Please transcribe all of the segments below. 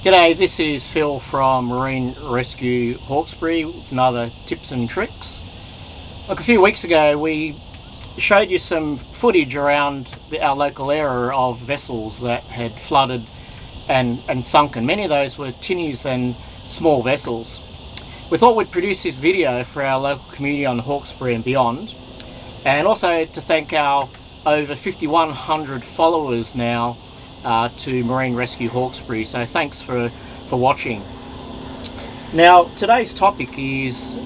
G'day, this is Phil from Marine Rescue Hawkesbury with another tips and tricks. Look, a few weeks ago we showed you some footage around our local area of vessels that had flooded and sunken. Many of those were tinnies and small vessels. We thought we'd produce this video for our local community on Hawkesbury and beyond, and also to thank our over 5,100 followers now to Marine Rescue Hawkesbury. So thanks for watching. Now today's topic is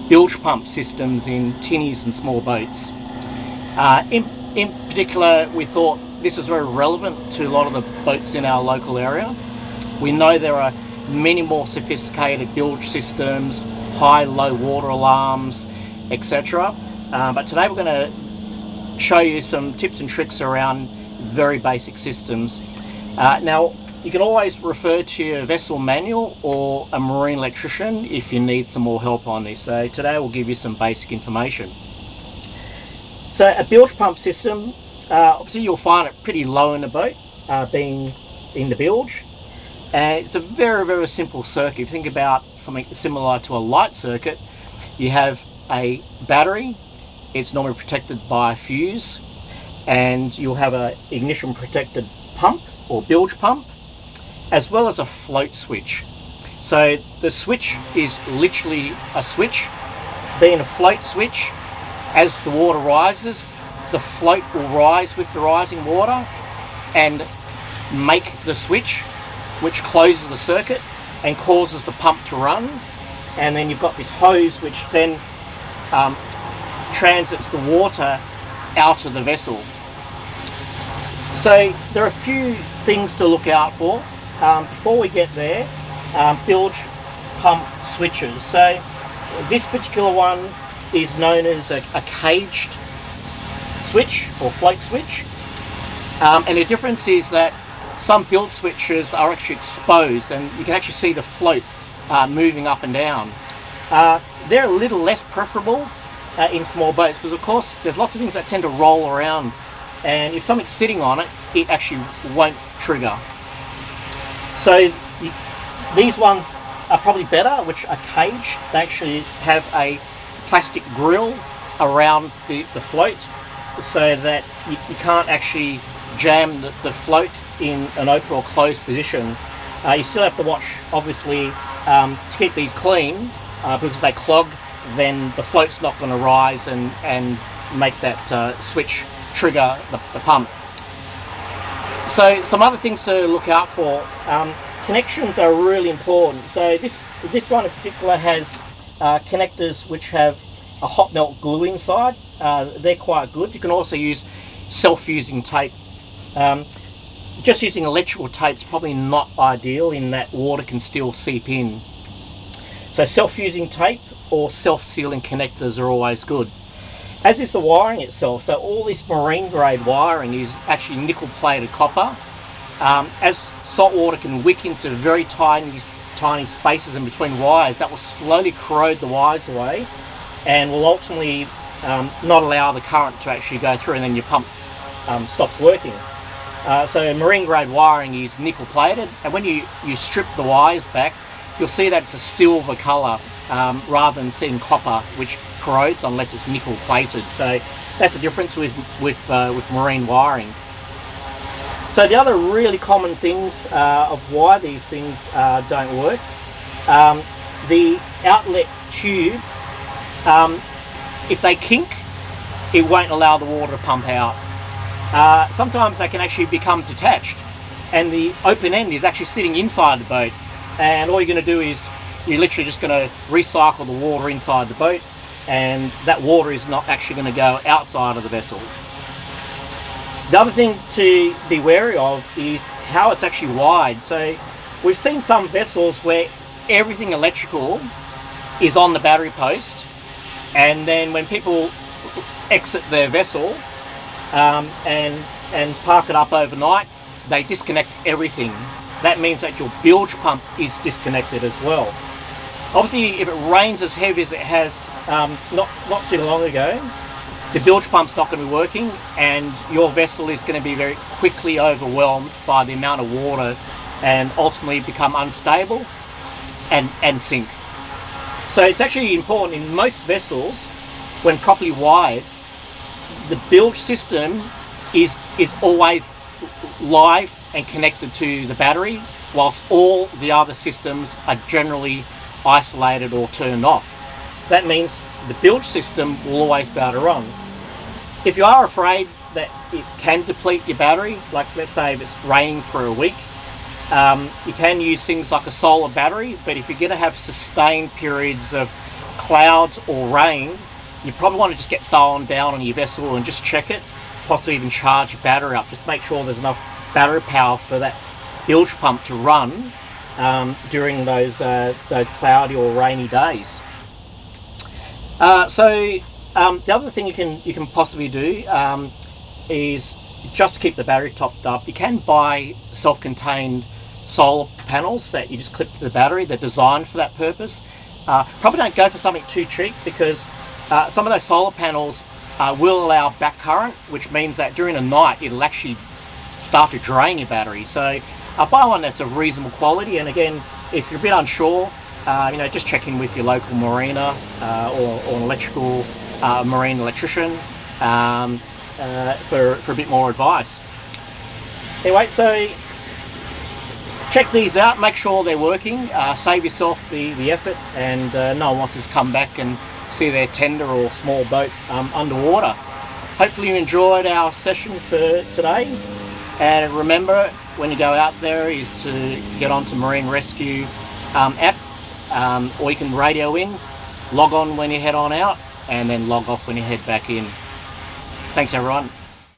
bilge pump systems in tinnies and small boats. In particular, we thought this was very relevant to a lot of the boats in our local area. We know there are many more sophisticated bilge systems, high low water alarms, etc. But today we're going to show you some tips and tricks around very basic systems. Now you can always refer to your vessel manual or a marine electrician if you need some more help on this. So today we'll give you some basic information. So a bilge pump system, obviously you'll find it pretty low in the boat, being in the bilge. And it's a very simple circuit. If you think about something similar to a light circuit, you have a battery. It's normally protected by a fuse, and you'll have an ignition protected pump or bilge pump, as well as a float switch. So the switch is literally a switch. Being a float switch, as the water rises, the float will rise with the rising water and make the switch, which closes the circuit and causes the pump to run. And then you've got this hose which then transits the water out of the vessel. So there are a few things to look out for before we get there. Bilge pump switches. So this particular one is known as a caged switch or float switch, and the difference is that some bilge switches are actually exposed and you can actually see the float moving up and down. They're a little less preferable in small boats because of course there's lots of things that tend to roll around, and if something's sitting on it, it actually won't trigger. So these ones are probably better, which are caged. They actually have a plastic grill around the float so that you can't actually jam the float in an open or closed position. You still have to watch, obviously, to keep these clean, because if they clog, then the float's not going to rise and make that switch trigger the pump. So some other things to look out for. Connections are really important. So this one in particular has connectors which have a hot melt glue inside. They're quite good. You can also use self-fusing tape. Just using electrical tape is probably not ideal in that water can still seep in. So self-fusing tape or self-sealing connectors are always good. As is the wiring itself. So all this marine grade wiring is actually nickel plated copper. As salt water can wick into very tiny spaces in between wires, that will slowly corrode the wires away and will ultimately not allow the current to actually go through, and then your pump stops working. So marine grade wiring is nickel plated, and when you strip the wires back, you'll see that it's a silver colour rather than seeing copper, which corrodes unless it's nickel plated. So that's the difference with marine wiring. So the other really common things of why these things don't work, the outlet tube, if they kink, it won't allow the water to pump out. Sometimes they can actually become detached, and the open end is actually sitting inside the boat, and all you're going to do is you're literally just going to recycle the water inside the boat, and that water is not actually going to go outside of the vessel. The other thing to be wary of is how it's actually wired. So we've seen some vessels where everything electrical is on the battery post, and then when people exit their vessel and park it up overnight, they disconnect everything. That means that your bilge pump is disconnected as well. Obviously, if it rains as heavy as it has not too long ago, the bilge pump's not going to be working, and your vessel is going to be very quickly overwhelmed by the amount of water and ultimately become unstable and sink. So it's actually important in most vessels, when properly wired, the bilge system is always live and connected to the battery, whilst all the other systems are generally isolated or turned off. That means the bilge system will always be able to run. If you are afraid that it can deplete your battery, like let's say if it's raining for a week, you can use things like a solar battery, but if you're going to have sustained periods of clouds or rain, you probably want to just get someone down on your vessel and just check it, possibly even charge your battery up. Just make sure there's enough battery power for that bilge pump to run during those cloudy or rainy days. The other thing you can possibly do is just to keep the battery topped up. You can buy self-contained solar panels that you just clip to the battery. They're designed for that purpose. Probably don't go for something too cheap, because some of those solar panels will allow back current, which means that during the night it'll actually start to drain your battery. So buy one that's of reasonable quality, and again, if you're a bit unsure, just check in with your local marina or an electrical marine electrician for a bit more advice. Anyway, so check these out, make sure they're working, save yourself the effort, and no one wants to come back and see their tender or small boat underwater. Hopefully you enjoyed our session for today, and remember, when you go out there, is to get onto Marine Rescue app, or you can radio in, log on when you head on out, and then log off when you head back in. Thanks everyone.